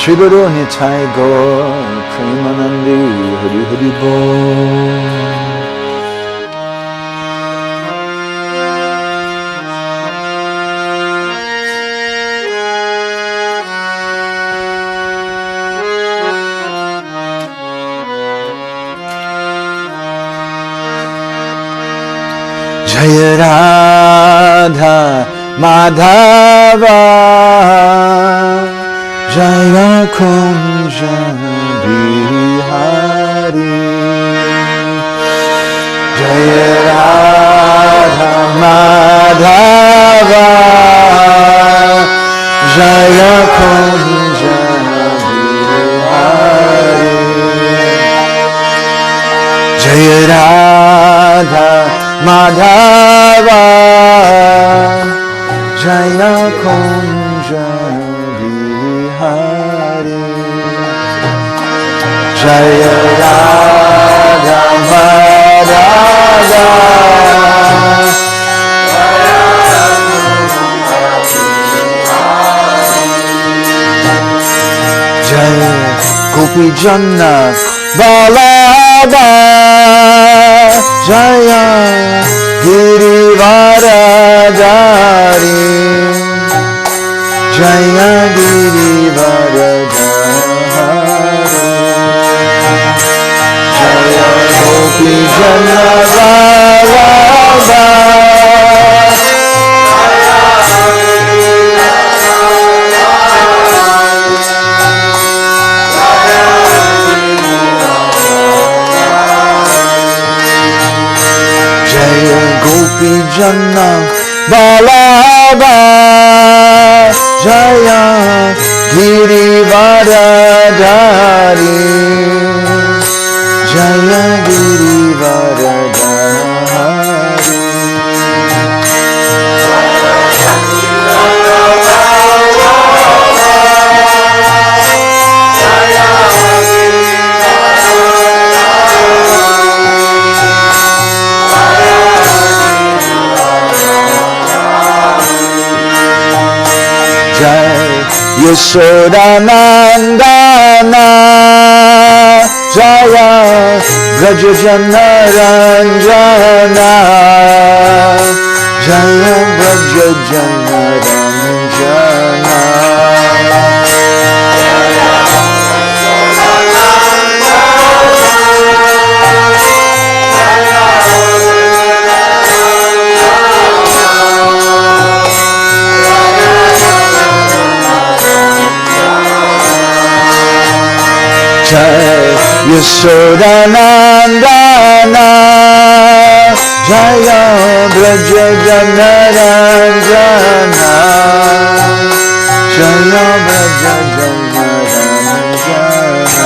Shri Guru Nitai Gaur Premanandi Hari Hari Bol. Jaya Radha Madhava Jaya Kunja Bihari Jaya Radha Madhava Jaya Kunja Bihari Jaya Radha Madhava Jaya Kunja Bihari Jaya Radha Madhava Jaya Gopi Janna Vallabha Jaya Girivaradhari Jaya Girivaradhari Jaya Gopi Jana Vallabha Jaya Gopi Janna Vallabha Jaya Girivaradhari Jaya Girivaradhari Jai Yashodanandana Jaya Brajajana Ranjana Jaya Brajajana Ranjana Jai Yashodanandana Jaya Brajajana Ranjana Jaya Brajajana Ranjana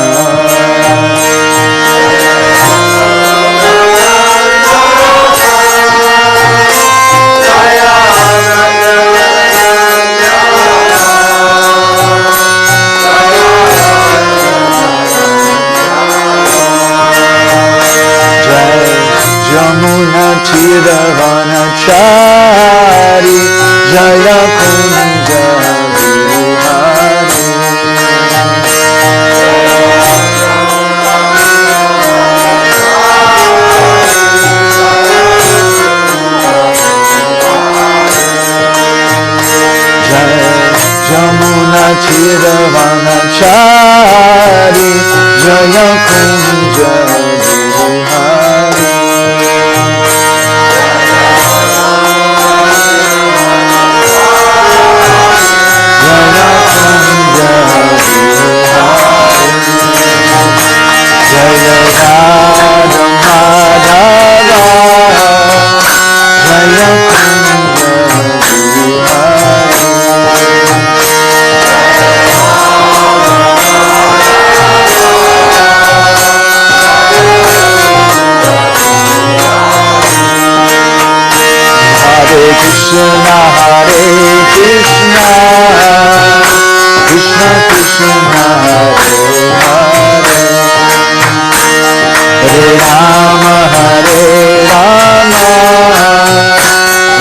Yamuna Tiravanachari Jaya Kunja Bihari Jaya Yamuna Tiravanachari Jaya Kunja Bihari Jaya Radha Madhava Jaya Kunja Bihari Hare Krishna Hare Krishna Krishna Krishna Hare Hare Hare Rama Hare Rama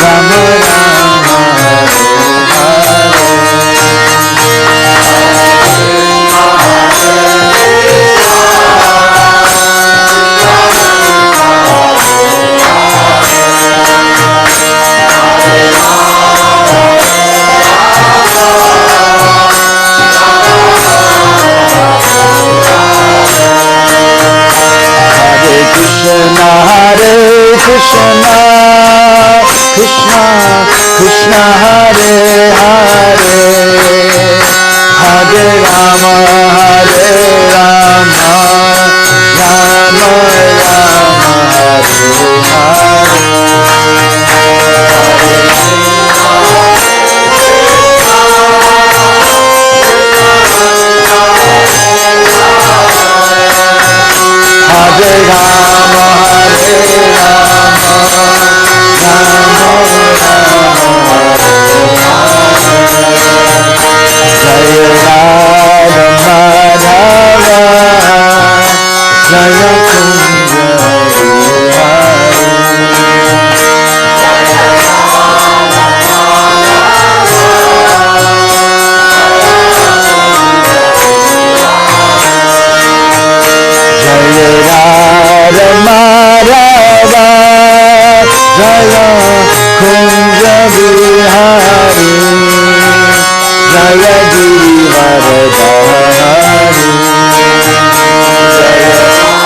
Rama Rama Hare Hare Hare Hare, Hare Rama, Hare Rama, Rama Rama, Hare Rama, Hare Rama, Rama Jaya Radha Madhava, Jaya Kunja Vihari. Jaya Radha Madhava, Jaya Kunja Vihari, Jaya Girivaradhari. Jaya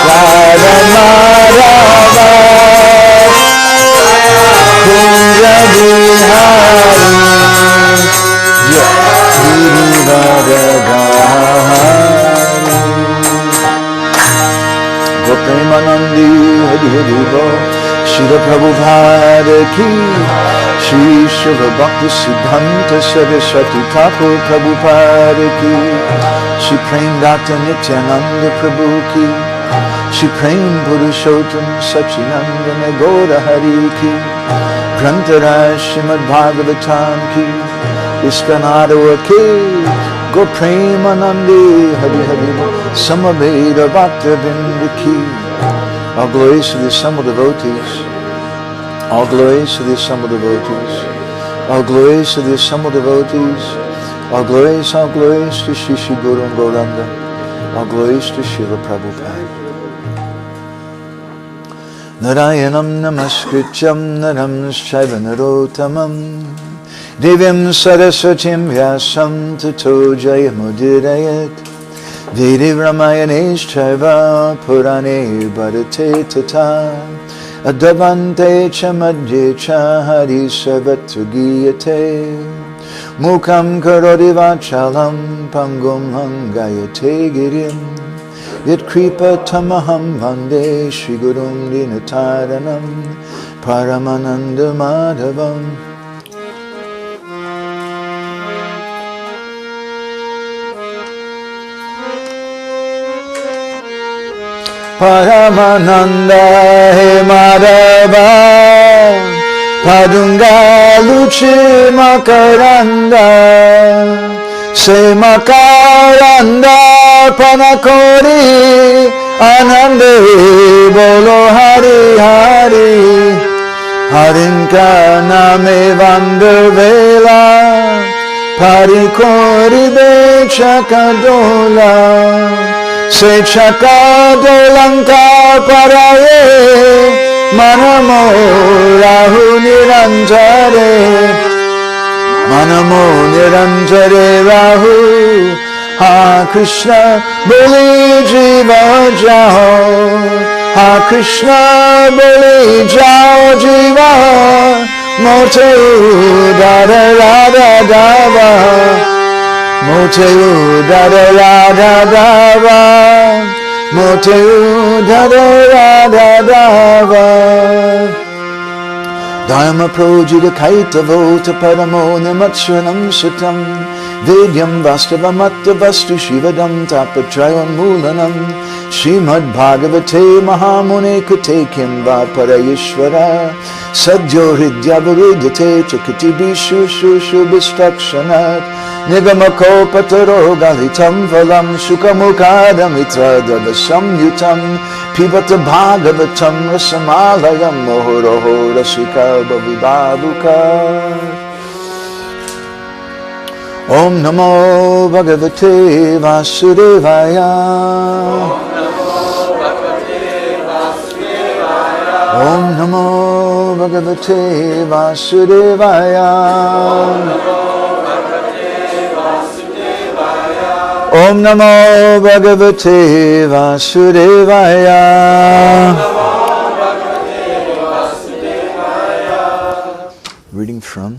Radha Madhava, Kunja Vihari, Jaya Girivaradhari. Gopremanandi Hari Hari Bo, Shri Prabhupada ki, Shri Shiva Bhakti Siddhanta Saraswati Thakur Prabhupada ki, Shri Prem Dr. Nityananda Prabhu ki, Shri Prem Purushottam Sachinandana Gaura Hari ki, Grantaraj Srimad Bhagavatam ki, Iskanadawa ki, Gopremanandi Hari Hari Bo, Samaveda Bhaktavinda ki. All glories to the assembled devotees. All glories to the assembled devotees. All glories to the assembled devotees. All glories to Shri Shri Guru and Gauranga. All glories to Srila Prabhupada. Narayanam namaskrityam naram shaiva narotamam Divyam saraswatim vyasam tato jayamudirayat Vedi Ramayaneshchaiva Purane Bharate Tata Adavante cha madhye cha Hari Sarvatra Giyate Mukam Karoti Vachalam Pangum Hangayate Girim Yat Kripa Tamaham Vande Shri Gurum Dinataranam Paramananda Madhavam Paramananda he Madhava Padunga Luchi Makaranda Se Makaranda Panakori Anande Bolo Hari Hari Harinka Name Vandervela Parikori Bechakadola Se Chakadolanka Paraye Manamo Rahu Niranjare Manamo Niranjare Rahu Ha Krishna Boli Jiva Jao Ha Krishna Boli Jao Jiva Mote Dada Radha Dava Mote Dada Radha Dava Mote Dada Radha Dava Dharma Projita Kaitavota Paramo Nimatsranam Sutam Vedyam Vastavamatta Vastu Shivadam Tapatrayan Mulanam Srimad Bhagavate Mahamune Kute Kimva Parayishvara Sadhyo Hridya Viridate Chakati Bishu Shushu Bistakshanat Nigamako Pataro Galitam Valam Shukamukadam Itradavasam Yutam Pibata Bhagavatam Rasamalayam Mohoroho Rasika Bhavibabuka Om Namo Bhagavate Vasudevaya Om Namo Bhagavate Vasudevaya Om Namo Bhagavate Vasudevaya Reading from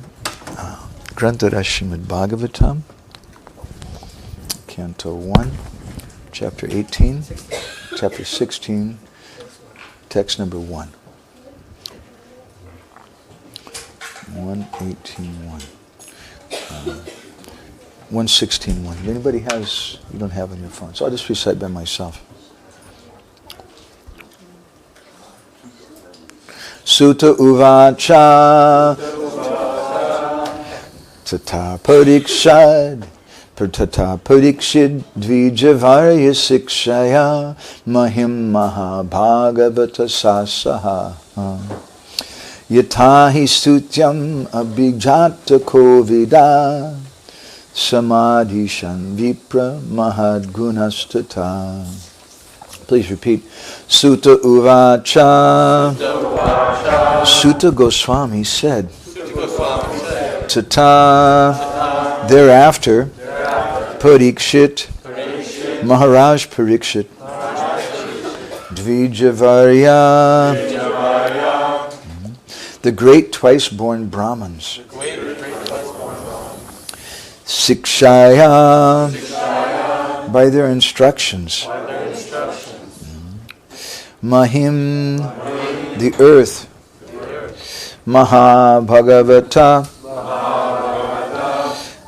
Grantara Srimad Bhagavatam, Canto 1, Chapter 18, Chapter 16, Text number 1. 1:18.1. 1:16.1. Anybody has, you don't have on your phone, so I'll just recite by myself. Sutta uvacha tata parikshad dvijavarya sikshaya mahim mahabhagavata sasaha yatahi stutyam abhijata kovida samadhishan vipra mahadgunastata. Please repeat. Sutta uvacha. Sutta Goswami said. Tata. Thereafter. Parikshit. Maharaj Parikshit. Dvijavarya. The great twice-born Brahmins. Sikshaya. By their instructions. Mahim, the earth. Mahabhagavata,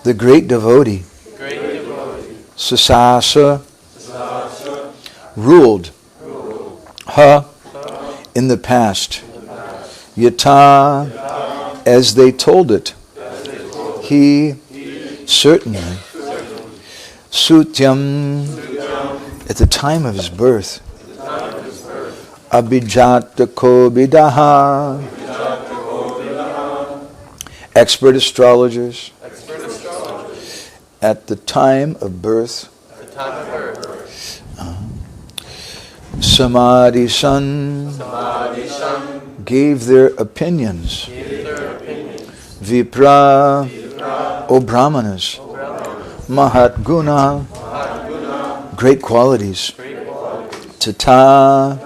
the great devotee. Sasasa, ruled. Ha, in the past. Yata, as they told it. He, certainly. Sutyam, at the time of his birth. Abhijata Kobidaha, expert astrologers, at the time of birth, Samadhi Sun gave their opinions, Vipra, O Brahmanas, Mahat Guna, great qualities, Tata,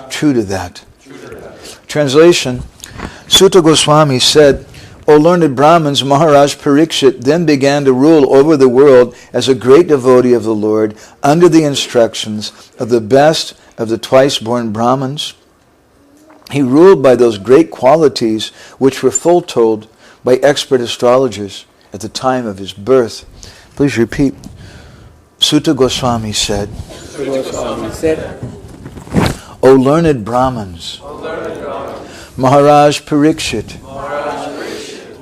true to that. Translation. Sutta Goswami said, O learned Brahmins, Maharaj Parikshit then began to rule over the world as a great devotee of the Lord under the instructions of the best of the twice-born Brahmins. He ruled by those great qualities which were foretold by expert astrologers at the time of his birth. Please repeat. Sutta Goswami said, O learned Brahmins, Maharaj Parikshit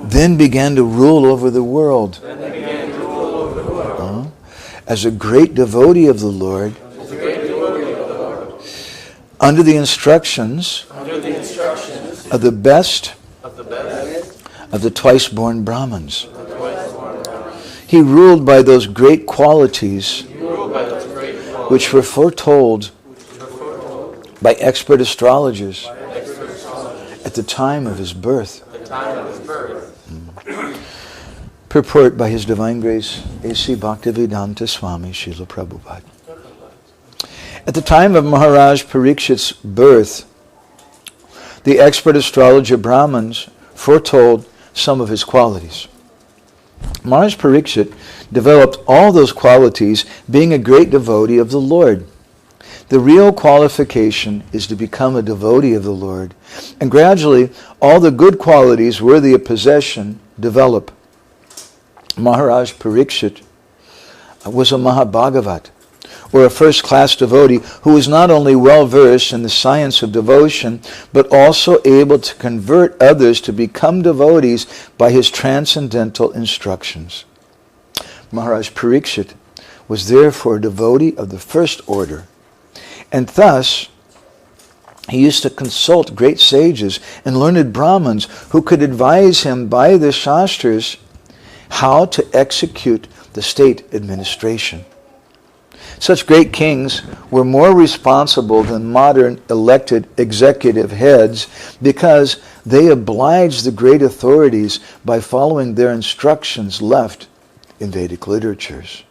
then began to rule over the world as a great devotee of the Lord under the instructions of the best of the twice-born Brahmins. He ruled by those great qualities which were foretold by expert astrologers at the time of his birth. Purport by His Divine Grace, A.C. Bhaktivedanta Swami Srila Prabhupada. At the time of Maharaj Parikshit's birth, the expert astrologer Brahmins foretold some of his qualities. Maharaj Parikshit developed all those qualities being a great devotee of the Lord. The real qualification is to become a devotee of the Lord, and gradually all the good qualities worthy of possession develop. Maharaj Parikshit was a Mahabhagavat, or a first-class devotee who was not only well-versed in the science of devotion, but also able to convert others to become devotees by his transcendental instructions. Maharaj Parikshit was therefore a devotee of the first order, and thus he used to consult great sages and learned Brahmins who could advise him by the Shastras how to execute the state administration. Such great kings were more responsible than modern elected executive heads because they obliged the great authorities by following their instructions left in Vedic literatures.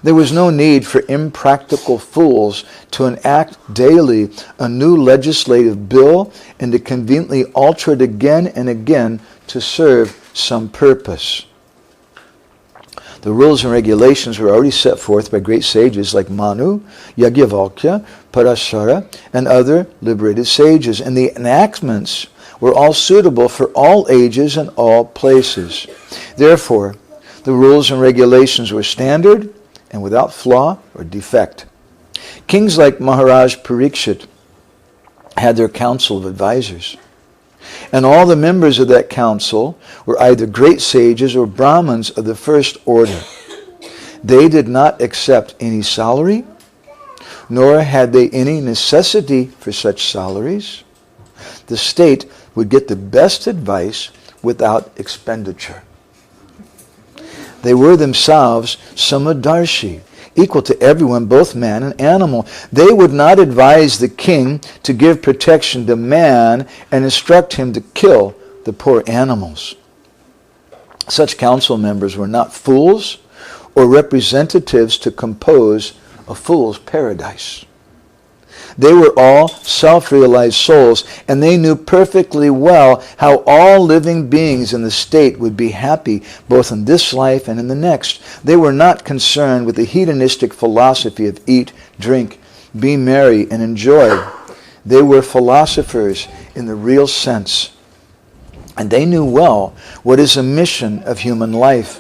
There was no need for impractical fools to enact daily a new legislative bill and to conveniently alter it again and again to serve some purpose. The rules and regulations were already set forth by great sages like Manu, Yajnavalkya, Parashara, and other liberated sages, and the enactments were all suitable for all ages and all places. Therefore, the rules and regulations were standard and without flaw or defect. Kings like Maharaj Parikshit had their council of advisors, and all the members of that council were either great sages or Brahmins of the first order. They did not accept any salary, nor had they any necessity for such salaries. The state would get the best advice without expenditure. They were themselves samadarshi, equal to everyone, both man and animal. They would not advise the king to give protection to man and instruct him to kill the poor animals. Such council members were not fools or representatives to compose a fool's paradise. They were all self-realized souls, and they knew perfectly well how all living beings in the state would be happy both in this life and in the next. They were not concerned with the hedonistic philosophy of eat, drink, be merry, and enjoy. They were philosophers in the real sense, and they knew well what is the mission of human life.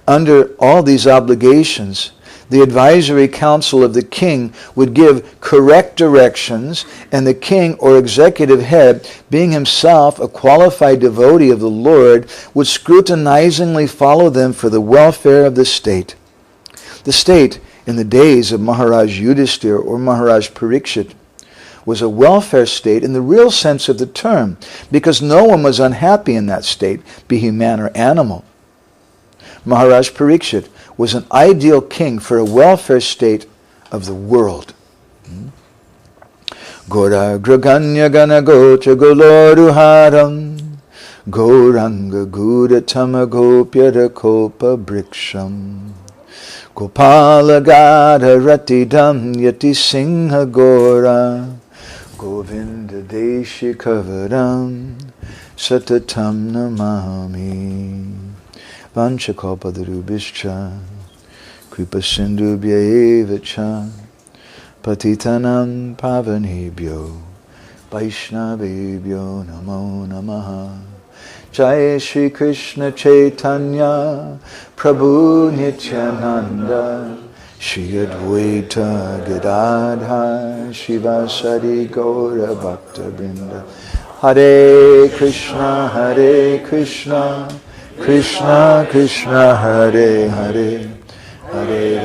Under all these obligations, the advisory council of the king would give correct directions, and the king or executive head, being himself a qualified devotee of the Lord, would scrutinizingly follow them for the welfare of the state. The state, in the days of Maharaj Yudhishthira or Maharaj Parikshit, was a welfare state in the real sense of the term, because no one was unhappy in that state, be he man or animal. Maharaj Parikshit was an ideal king for a welfare state of the world. Gora graganya gana gocha goloruharam Goranga gudatama gopyara kopa briksham Gopala gada ratidam yati singha gora Govinda deshi kavaram satatam namami Vanchakalpatarubhischa Kripa Sindhubhya cha Patitanam Pavanebhyo Vaishnavebhyo Namo Namaha Jai Shri Krishna Chaitanya Prabhu Nityananda Shri Advaita Gadadhar Shivasadi Gaura Bhakta Vrinda Hare Krishna Krishna Krishna Hare Hare Hare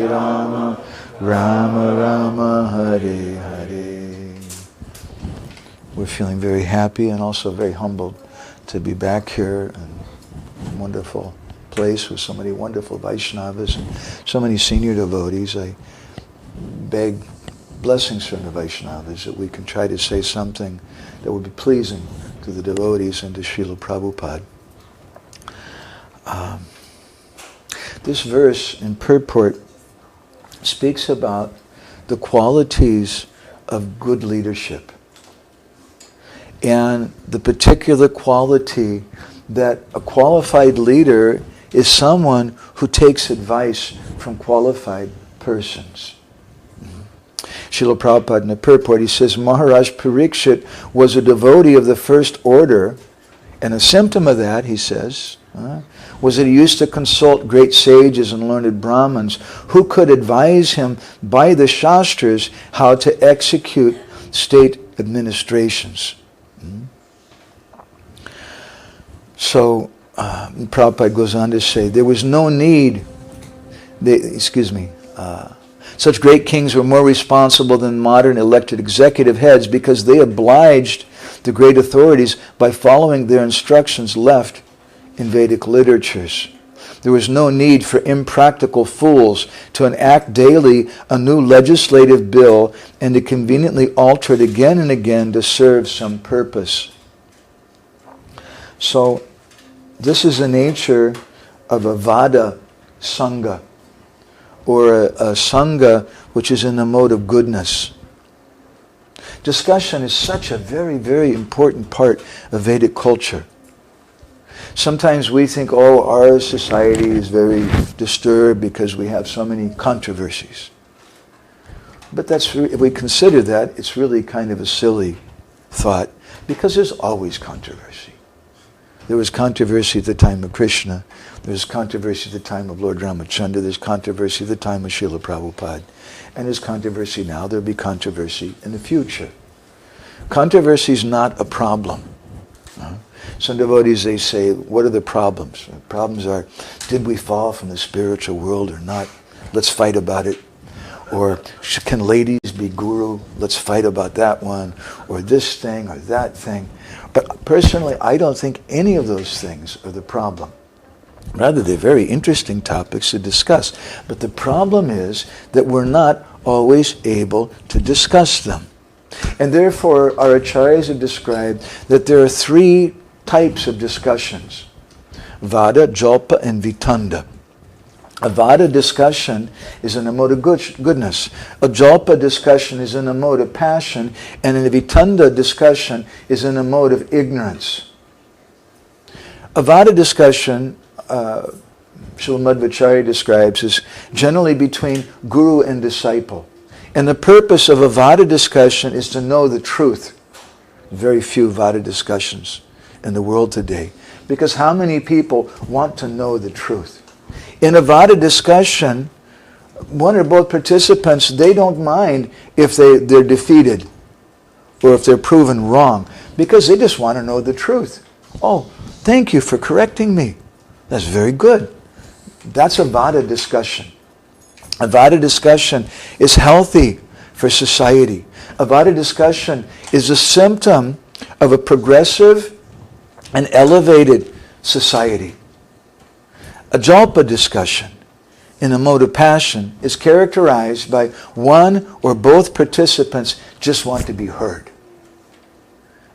Rama Rama Rama Hare Hare. We're feeling very happy and also very humbled to be back here in a wonderful place with so many wonderful Vaishnavas and so many senior devotees. I beg blessings from the Vaishnavas that we can try to say something that would be pleasing to the devotees and to Srila Prabhupada. This verse in purport speaks about the qualities of good leadership and the particular quality that a qualified leader is someone who takes advice from qualified persons. Srila Prabhupada in the purport, he says, Maharaj Parikshit was a devotee of the first order, and a symptom of that, he says, was that he used to consult great sages and learned Brahmins who could advise him by the Shastras how to execute state administrations. So, Prabhupada goes on to say, there was no need, such great kings were more responsible than modern elected executive heads because they obliged the great authorities by following their instructions left in Vedic literatures. There was no need for impractical fools to enact daily a new legislative bill and to conveniently alter it again and again to serve some purpose. So, this is the nature of a Vada Sangha, or a Sangha which is in the mode of goodness. Discussion is such a very, very important part of Vedic culture. Sometimes we think, oh, our society is very disturbed because we have so many controversies. But if we consider that, it's really kind of a silly thought, because there's always controversy. There was controversy at the time of Krishna. There was controversy at the time of Lord Ramachandra. There's controversy at the time of Srila Prabhupada. And there's controversy now. There'll be controversy in the future. Controversy is not a problem. Some devotees, they say, what are the problems? The problems are, did we fall from the spiritual world or not? Let's fight about it. Or can ladies be guru? Let's fight about that one. Or this thing or that thing. But personally, I don't think any of those things are the problem. Rather, they're very interesting topics to discuss. But the problem is that we're not always able to discuss them. And therefore, our acharyas have described that there are three types of discussions: Vada, Jalpa, and Vitanda. A Vada discussion is in a mode of goodness. A Jalpa discussion is in a mode of passion. And a Vitanda discussion is in a mode of ignorance. A Vada discussion, Srila Madhvacharya describes, is generally between guru and disciple. And the purpose of a Vada discussion is to know the truth. Very few Vada discussions in the world today. Because how many people want to know the truth? In a Vada discussion, one or both participants, they don't mind if they're defeated or if they're proven wrong, because they just want to know the truth. Oh, thank you for correcting me. That's very good. That's a Vada discussion. A Vada discussion is healthy for society. A Vada discussion is a symptom of a progressive and elevated society. A Jalpa discussion in a mode of passion is characterized by one or both participants just want to be heard.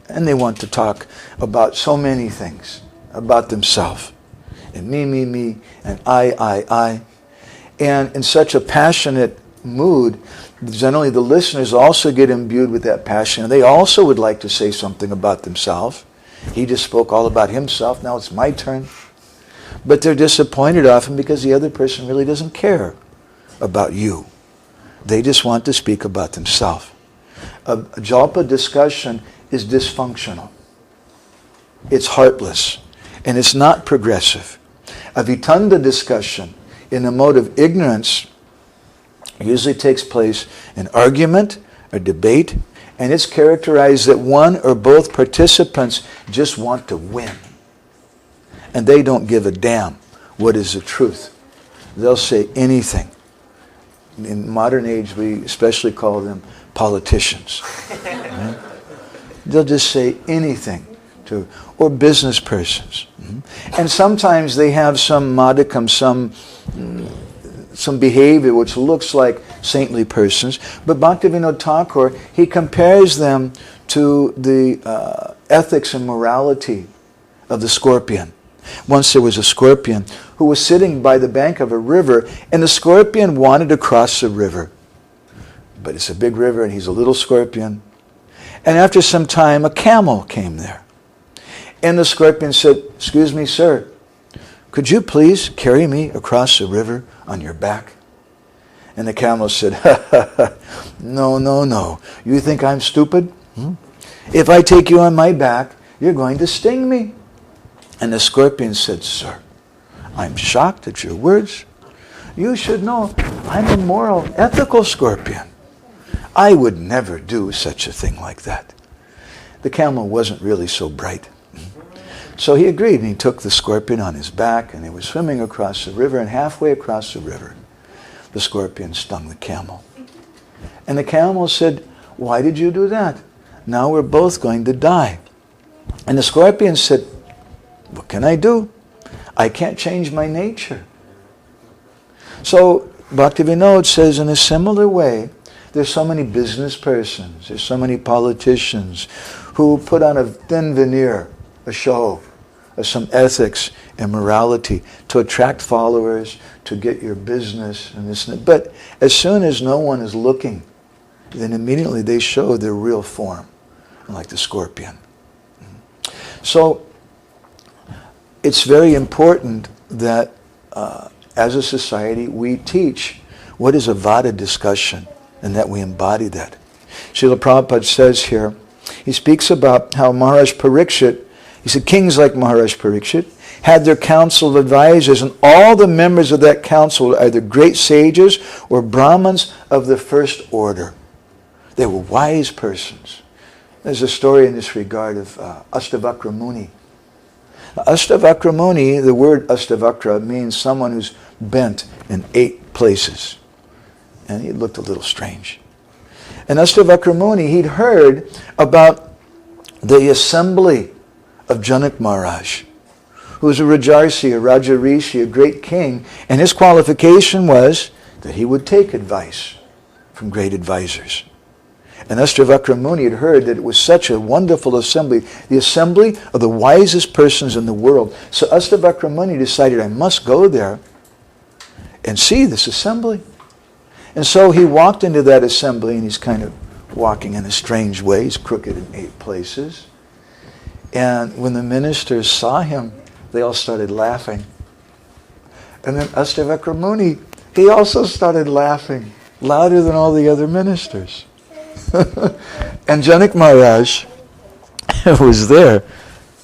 And they want to talk about so many things, about themselves. And me, and I. And in such a passionate mood, generally the listeners also get imbued with that passion. And they also would like to say something about themselves. He just spoke all about himself, now it's my turn. But they're disappointed often because the other person really doesn't care about you. They just want to speak about themselves. A Jalpa discussion is dysfunctional. It's heartless. And it's not progressive. A Vitanda discussion in a mode of ignorance usually takes place in argument or debate, and it's characterized that one or both participants just want to win. And they don't give a damn what is the truth. They'll say anything. In modern age, we especially call them politicians. Right? They'll just say anything. Or business persons. And sometimes they have some modicum, some behavior which looks like saintly persons. But Bhaktivinoda Thakur, he compares them to the ethics and morality of the scorpion. Once there was a scorpion who was sitting by the bank of a river, and the scorpion wanted to cross the river. But it's a big river and he's a little scorpion. And after some time, a camel came there. And the scorpion said, "Excuse me, sir, could you please carry me across the river on your back?" And the camel said, No. You think I'm stupid? If I take you on my back, you're going to sting me. And the scorpion said, "Sir, I'm shocked at your words. You should know I'm a moral, ethical scorpion. I would never do such a thing like that." The camel wasn't really so bright. So he agreed, and he took the scorpion on his back, and they were swimming across the river, and halfway across the river, the scorpion stung the camel. And the camel said, "Why did you do that? Now we're both going to die." And the scorpion said, "What can I do? I can't change my nature." So Bhaktivinoda says, in a similar way, there's so many business persons, there's so many politicians who put on a thin veneer, a show of some ethics and morality to attract followers, to get your business and this and that. But as soon as no one is looking, then immediately they show their real form, like the scorpion. So it's very important that as a society we teach what is a Vada discussion and that we embody that. Srila Prabhupada says here, he speaks about how Maharaj Parikshit, he said kings like Maharaj Parikshit had their council of advisors, and all the members of that council were either great sages or Brahmins of the first order. They were wise persons. There's a story in this regard of Astavakra Muni. Astavakra Muni, the word Astavakra means someone who's bent in 8 places. And he looked a little strange. And Astavakra Muni, he'd heard about the assembly of Janak Maharaj, who was a Rajarsi, a Raja Rishi, a great king, and his qualification was that he would take advice from great advisors. And Astavakra Muni had heard that it was such a wonderful assembly, the assembly of the wisest persons in the world. So Astavakra Muni decided, I must go there and see this assembly. And so he walked into that assembly, and he's kind of walking in a strange way. He's crooked in 8 places. And when the ministers saw him, they all started laughing. And then Astavakra Muni, he also started laughing, louder than all the other ministers. And Janak Maharaj was there.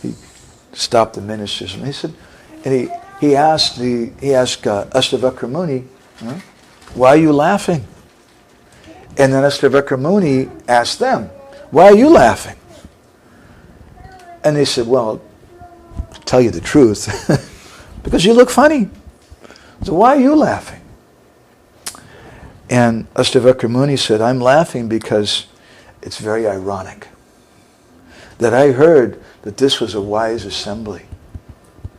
He stopped the ministers, and he said, and he asked Astavakra Muni, why are you laughing? And then Astavakra Muni asked them, why are you laughing? And they said, well, to tell you the truth, because you look funny. So why are you laughing? And Astavakra Muni said, I'm laughing because it's very ironic that I heard that this was a wise assembly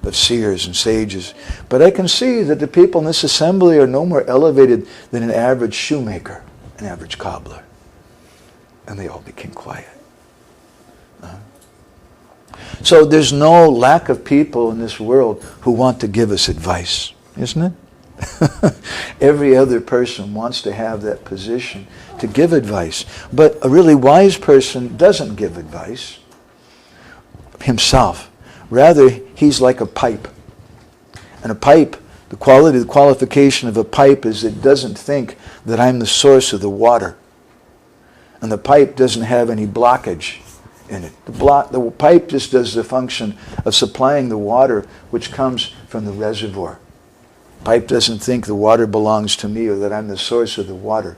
of seers and sages, but I can see that the people in this assembly are no more elevated than an average shoemaker, an average cobbler. And they all became quiet. So there's no lack of people in this world who want to give us advice, isn't it? Every other person wants to have that position to give advice. But a really wise person doesn't give advice himself. Rather, he's like a pipe. And a pipe, the qualification of a pipe is it doesn't think that I'm the source of the water. And the pipe doesn't have any blockage in it. The pipe just does the function of supplying the water which comes from the reservoir. Pipe doesn't think the water belongs to me or that I'm the source of the water.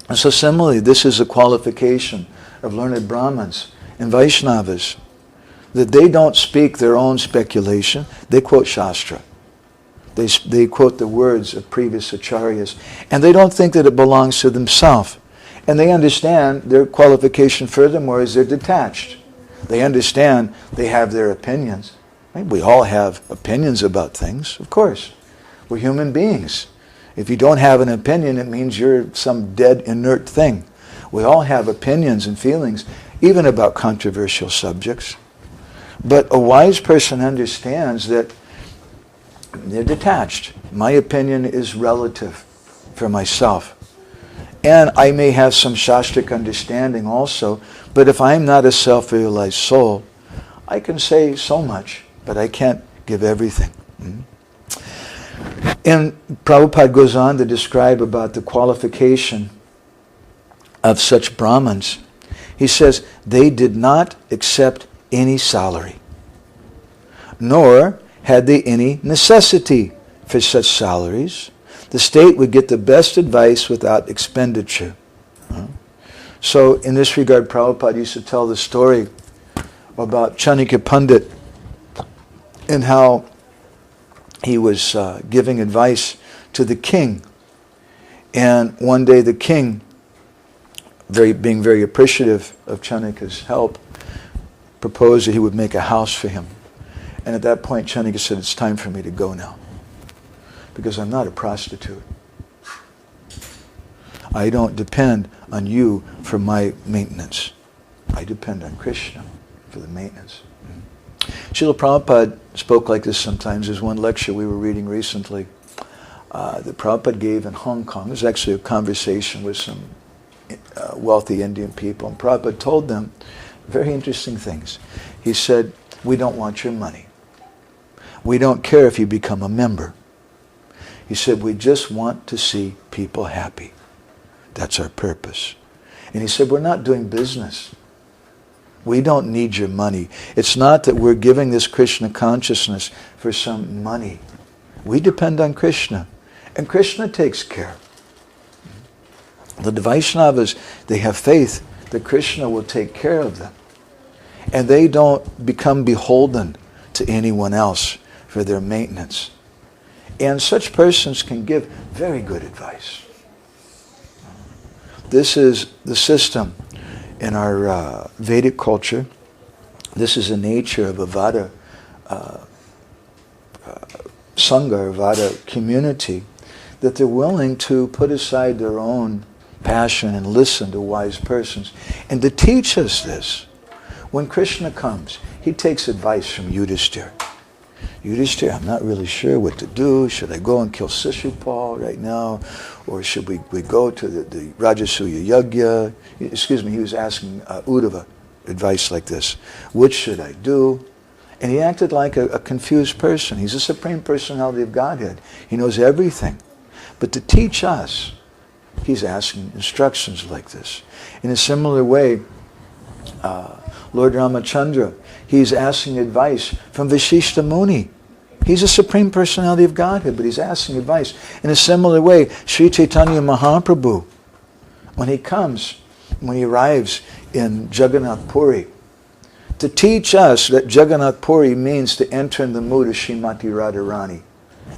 And so similarly, this is a qualification of learned Brahmins and Vaishnavas, that they don't speak their own speculation, they quote Shastra. They quote the words of previous acharyas, and they don't think that it belongs to themselves. And they understand their qualification furthermore is they're detached. They understand they have their opinions. Right? We all have opinions about things, of course. We're human beings. If you don't have an opinion, it means you're some dead, inert thing. We all have opinions and feelings, even about controversial subjects. But a wise person understands that they're detached. My opinion is relative for myself. And I may have some Shastric understanding also, but if I'm not a self-realized soul, I can say so much, but I can't give everything. And Prabhupada goes on to describe about the qualification of such Brahmins. He says, they did not accept any salary, nor had they any necessity for such salaries. The state would get the best advice without expenditure. So in this regard, Prabhupada used to tell the story about Chanakya Pandit and how he was giving advice to the king. And one day the king, being very appreciative of Chanakya's help, proposed that he would make a house for him. And at that point, Chanakya said, it's time for me to go now, because I'm not a prostitute. I don't depend on you for my maintenance. I depend on Krishna for the maintenance. Srila Prabhupada spoke like this sometimes. There's one lecture we were reading recently that Prabhupada gave in Hong Kong. It was actually a conversation with some wealthy Indian people. And Prabhupada told them very interesting things. He said, we don't want your money. We don't care if you become a member. He said, we just want to see people happy. That's our purpose. And he said, we're not doing business. We don't need your money. It's not that we're giving this Krishna consciousness for some money. We depend on Krishna. And Krishna takes care. The Vaishnavas, they have faith that Krishna will take care of them. And they don't become beholden to anyone else for their maintenance. And such persons can give very good advice. This is the system in our Vedic culture. This is the nature of a Vada Sangha, or Vada community, that they're willing to put aside their own passion and listen to wise persons. And to teach us this, when Krishna comes, he takes advice from Yudhishthira. Yudhishthira, I'm not really sure what to do. Should I go and kill Shishupal right now? Or should we go to the Rajasuya Yagya? Excuse me, he was asking Uddhava advice like this. Which should I do? And he acted like a confused person. He's the Supreme Personality of Godhead. He knows everything. But to teach us, he's asking instructions like this. In a similar way, Lord Ramachandra, he's asking advice from Vashishta Muni. He's a Supreme Personality of Godhead, but he's asking advice. In a similar way, Sri Chaitanya Mahaprabhu, when he comes, when he arrives in Jagannath Puri, to teach us that Jagannath Puri means to enter in the mood of Srimati Radharani.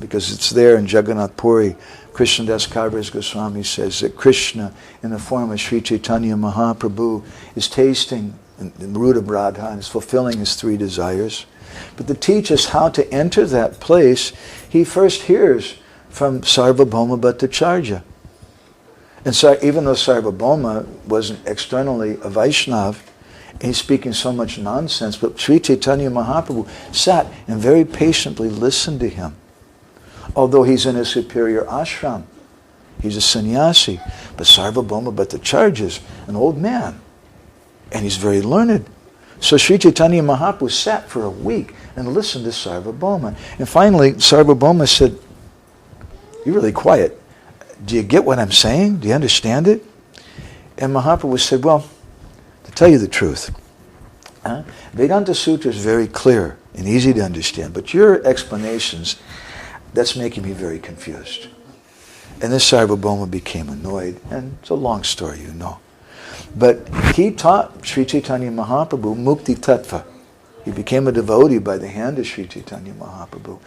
Because it's there in Jagannath Puri, Krishnadas Kaviraj Goswami says that Krishna, in the form of Sri Chaitanya Mahaprabhu, is tasting the root of Radha and is fulfilling his three desires. But to teach us how to enter that place, he first hears from Sarvabhauma Bhattacharya. And so even though Sarvabhauma wasn't externally a Vaishnav, and he's speaking so much nonsense, but Sri Chaitanya Mahaprabhu sat and very patiently listened to him. Although he's in a superior ashram, he's a sannyasi, but Sarvabhauma Bhattacharya is an old man, and he's very learned. So Sri Chaitanya Mahaprabhu sat for a week and listened to Sarvabhauma. And finally, Sarvabhauma said, "You're really quiet. Do you get what I'm saying? Do you understand it?" And Mahaprabhu said, "Well, to tell you the truth, Vedanta Sutra is very clear and easy to understand, but your explanations, that's making me very confused." And this Sarvabhauma became annoyed, and it's a long story, you know. But he taught Sri Chaitanya Mahaprabhu Mukti Tattva. He became a devotee by the hand of Sri Chaitanya Mahaprabhu.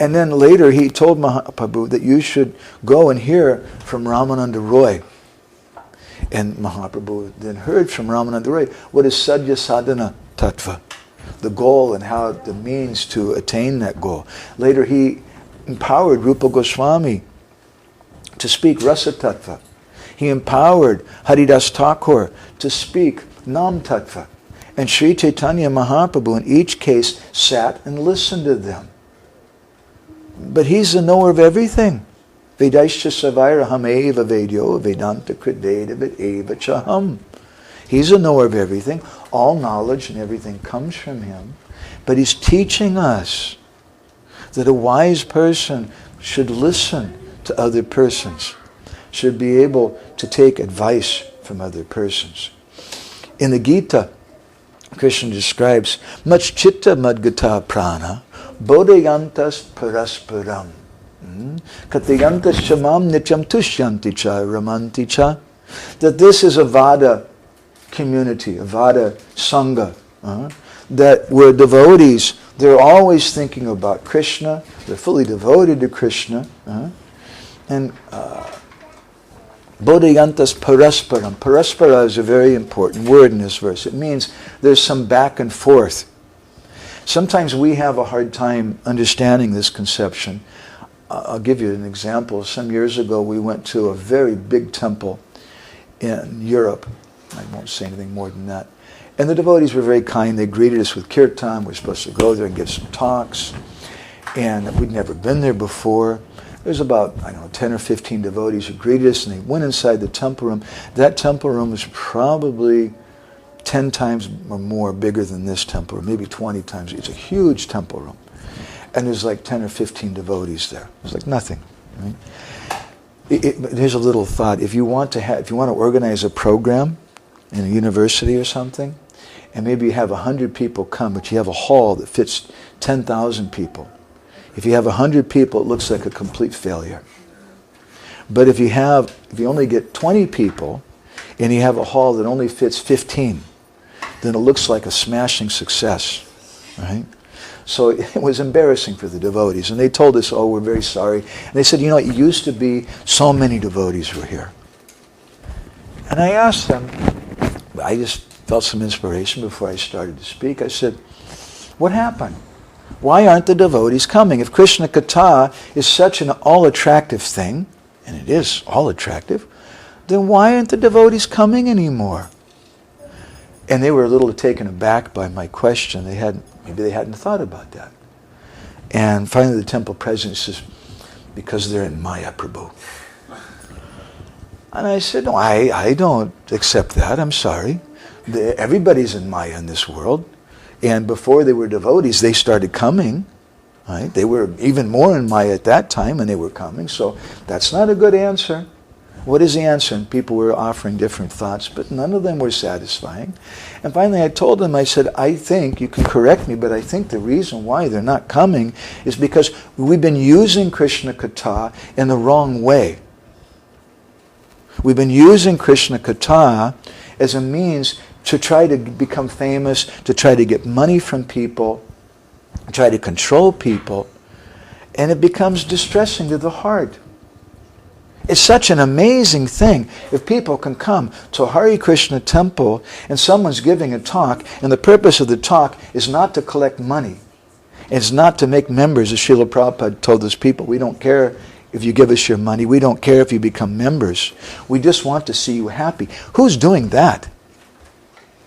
And then later he told Mahaprabhu that you should go and hear from Ramananda Roy. And Mahaprabhu then heard from Ramananda Roy what is Sadhya Sadhana Tattva, the goal and how the means to attain that goal. Later he empowered Rupa Goswami to speak Rasa Tattva. He empowered Haridas Thakur to speak Nam Tattva. And Sri Chaitanya Mahaprabhu in each case sat and listened to them. But he's the knower of everything. Vedaischa Savairaham eva Vedyo Vedanta Kridveda Vid eva Chaham. He's a knower of everything. All knowledge and everything comes from him. But he's teaching us that a wise person should listen to other persons, should be able to take advice from other persons. In the Gita, Krishna describes much chitta madgata prana bodhayantas parasparam katayantas shamam nityam tushyanti cha ramanti cha, that this is a Vada community, a Vada Sangha, that where devotees, they're always thinking about Krishna, they're fully devoted to Krishna, and bodhayantas parasparam. Paraspara is a very important word in this verse. It means there's some back and forth. Sometimes we have a hard time understanding this conception. I'll give you an example. Some years ago we went to a very big temple in Europe. I won't say anything more than that. And the devotees were very kind. They greeted us with kirtan. We're supposed to go there and give some talks. And we'd never been there before. There's about, 10 or 15 devotees who greeted us, and they went inside the temple room. That temple room was probably 10 times or more bigger than this temple room, maybe 20 times. It's a huge temple room. And there's like 10 or 15 devotees there. It's like nothing. Right? Here's a little thought. If you want to organize a program in a university or something, and maybe you have 100 people come, but you have a hall that fits 10,000 people. If you have 100 people, it looks like a complete failure. But if you only get 20 people, and you have a hall that only fits 15, then it looks like a smashing success, right? So it was embarrassing for the devotees. And they told us, oh, we're very sorry. And they said, you know, it used to be so many devotees were here. And I asked them, I just felt some inspiration before I started to speak. I said, what happened? Why aren't the devotees coming? If Krishna Katha is such an all-attractive thing, and it is all-attractive, then why aren't the devotees coming anymore? And they were a little taken aback by my question. Maybe they hadn't thought about that. And finally the temple president says, because they're in Maya, Prabhu. And I said, no, I don't accept that. I'm sorry. Everybody's in Maya in this world. And before they were devotees, they started coming. Right? They were even more in Maya at that time, and they were coming. So that's not a good answer. What is the answer? And people were offering different thoughts, but none of them were satisfying. And finally I told them, I said, I think, you can correct me, but I think the reason why they're not coming is because we've been using Krishna Katha in the wrong way. We've been using Krishna Katha as a means to try to become famous, to try to get money from people, try to control people, and it becomes distressing to the heart. It's such an amazing thing if people can come to a Hare Krishna temple and someone's giving a talk, and the purpose of the talk is not to collect money. It's not to make members. As Srila Prabhupada told those people, we don't care if you give us your money. We don't care if you become members. We just want to see you happy. Who's doing that?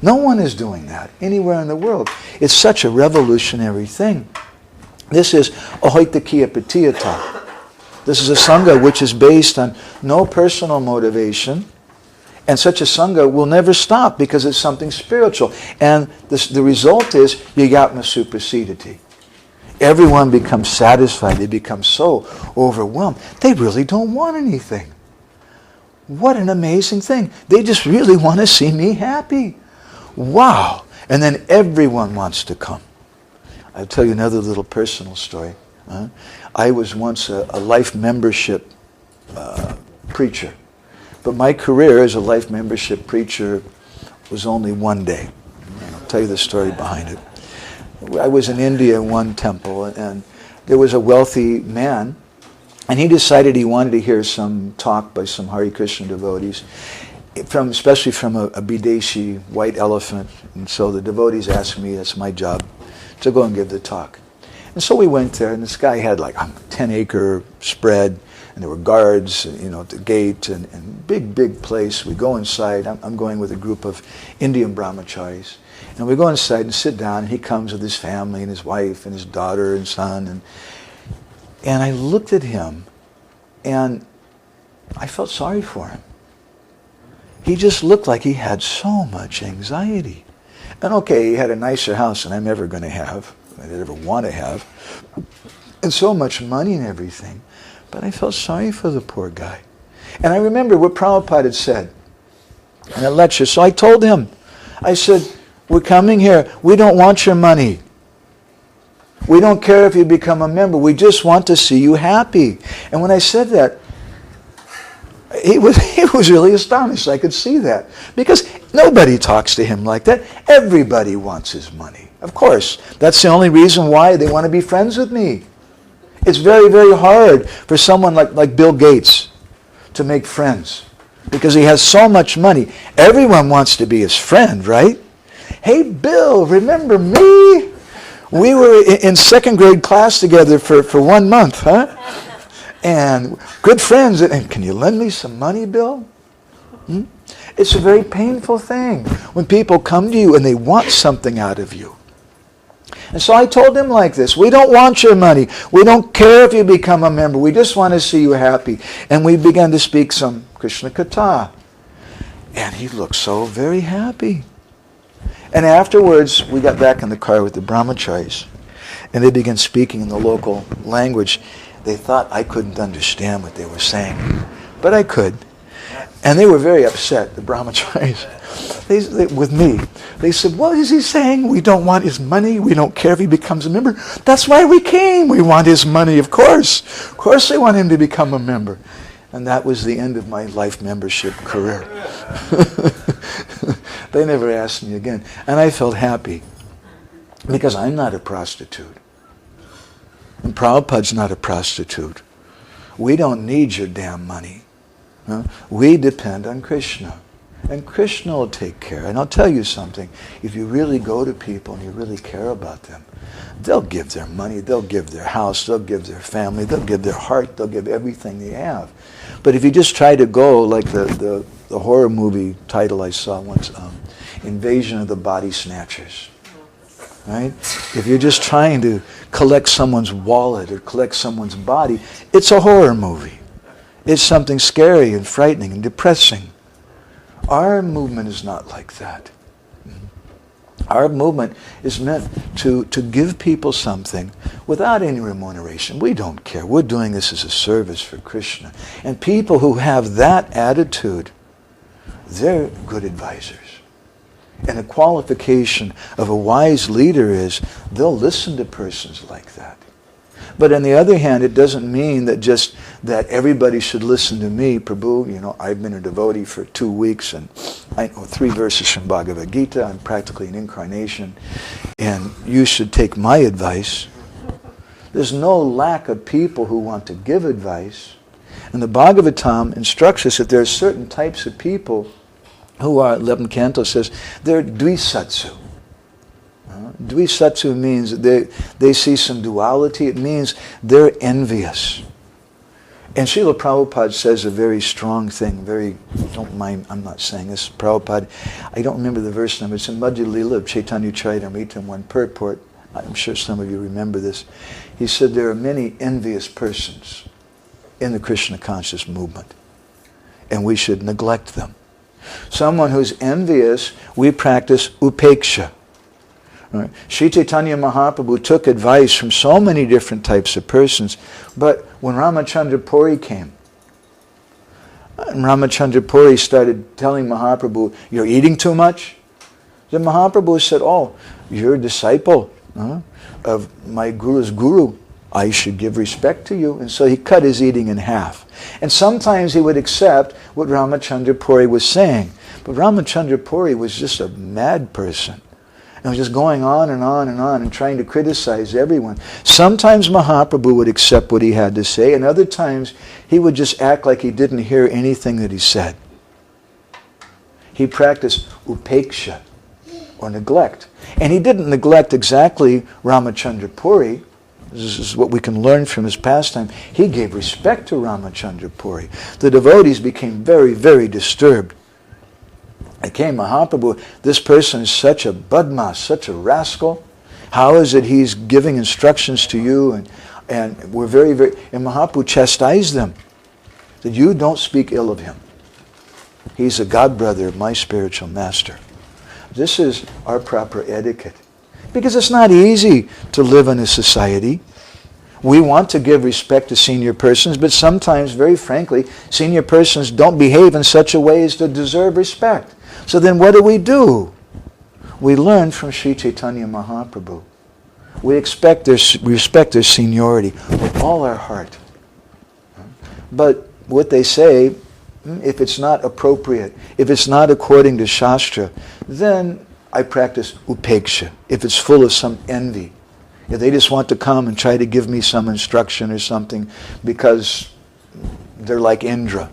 No one is doing that anywhere in the world. It's such a revolutionary thing. This is Ahoitakiya Patiyata. This is a Sangha which is based on no personal motivation, and such a Sangha will never stop because it's something spiritual. And the result is Yagatma Suprasidati. Everyone becomes satisfied. They become so overwhelmed. They really don't want anything. What an amazing thing. They just really want to see me happy. Wow. And then everyone wants to come. I'll tell you another little personal story. I was once a life membership preacher. But my career as a life membership preacher was only one day. And I'll tell you the story behind it. I was in India in one temple, and there was a wealthy man, and he decided he wanted to hear some talk by some Hare Krishna devotees, especially from a Bideshi white elephant. And so the devotees asked me, that's my job, to go and give the talk. And so we went there, and this guy had like a 10-acre spread, and there were guards, at the gate, and big place. We go inside. I'm going with a group of Indian brahmacharis. And we go inside and sit down, and he comes with his family and his wife and his daughter and son. And I looked at him, and I felt sorry for him. He just looked like he had so much anxiety. And okay, he had a nicer house than I'm ever going to have. I'd ever want to have, and so much money and everything. But I felt sorry for the poor guy. And I remember what Prabhupada had said in a lecture. So I told him, I said, we're coming here. We don't want your money. We don't care if you become a member. We just want to see you happy. And when I said that, he was really astonished. I could see that. Because nobody talks to him like that. Everybody wants his money. Of course. That's the only reason why they want to be friends with me. It's very, very hard for someone like Bill Gates to make friends. Because he has so much money. Everyone wants to be his friend, right? Hey, Bill, remember me? We were in second grade class together for 1 month, huh? And good friends. And can you lend me some money, Bill? It's a very painful thing when people come to you and they want something out of you. And so I told him like this, we don't want your money. We don't care if you become a member. We just want to see you happy. And we began to speak some Krishna Katha. And he looked so very happy. And afterwards, we got back in the car with the brahmacharis. and they began speaking in the local language. They thought I couldn't understand what they were saying, but I could. And they were very upset, the brahmacharis, with me. They said, what is he saying? We don't want his money. We don't care if he becomes a member. That's why we came. We want his money, of course. Of course they want him to become a member. And that was the end of my life membership career. They never asked me again. And I felt happy, because I'm not a prostitute. And Prabhupada's not a prostitute. We don't need your damn money. We depend on Krishna. And Krishna will take care. And I'll tell you something. If you really go to people and you really care about them, they'll give their money, they'll give their house, they'll give their family, they'll give their heart, they'll give everything they have. But if you just try to go like the horror movie title I saw once, Invasion of the Body Snatchers. Right? If you're just trying to collect someone's wallet or collect someone's body, it's a horror movie. It's something scary and frightening and depressing. Our movement is not like that. Our movement is meant to give people something without any remuneration. We don't care. We're doing this as a service for Krishna. And people who have that attitude, they're good advisors. And the qualification of a wise leader is they'll listen to persons like that. But on the other hand, it doesn't mean that everybody should listen to me. Prabhu, I've been a devotee for 2 weeks and I know 3 verses from Bhagavad Gita. I'm practically an incarnation. And you should take my advice. There's no lack of people who want to give advice. And the Bhagavatam instructs us that there are certain types of people who are, 11th canto says, they're dvisatsu. Dvisatsu means they see some duality. It means they're envious. And Srila Prabhupada says a very strong thing, don't mind, I'm not saying this, Prabhupada, I don't remember the verse number, it's in Madhya Lila of Chaitanya Charitamrita in one purport. I'm sure some of you remember this. He said there are many envious persons in the Krishna conscious movement, and we should neglect them. Someone who's envious, we practice upeksha. Right? Sri Chaitanya Mahaprabhu took advice from so many different types of persons, but when Ramachandra Puri came, and Ramachandra Puri started telling Mahaprabhu, you're eating too much, then Mahaprabhu said, oh, you're a disciple of my Guru's Guru. I should give respect to you. And so he cut his eating in half. And sometimes he would accept what Ramachandra Puri was saying. But Ramachandra Puri was just a mad person. And was just going on and on and on and trying to criticize everyone. Sometimes Mahaprabhu would accept what he had to say, and other times he would just act like he didn't hear anything that he said. He practiced upeksha, or neglect. And he didn't neglect exactly Ramachandra Puri. This is what we can learn from his pastime. He gave respect to Ramachandra Puri. The devotees became very, very disturbed. It came, Mahaprabhu, this person is such a badmas, such a rascal. How is it he's giving instructions to you? And we're very, very... And Mahaprabhu chastised them. That you don't speak ill of him. He's a godbrother of my spiritual master. This is our proper etiquette. Because it's not easy to live in a society. We want to give respect to senior persons, but sometimes, very frankly, senior persons don't behave in such a way as to deserve respect. So then what do? We learn from Sri Chaitanya Mahaprabhu. We respect their seniority with all our heart. But what they say, if it's not appropriate, if it's not according to Shastra, then I practice upeksha, if it's full of some envy. If they just want to come and try to give me some instruction or something because they're like Indra.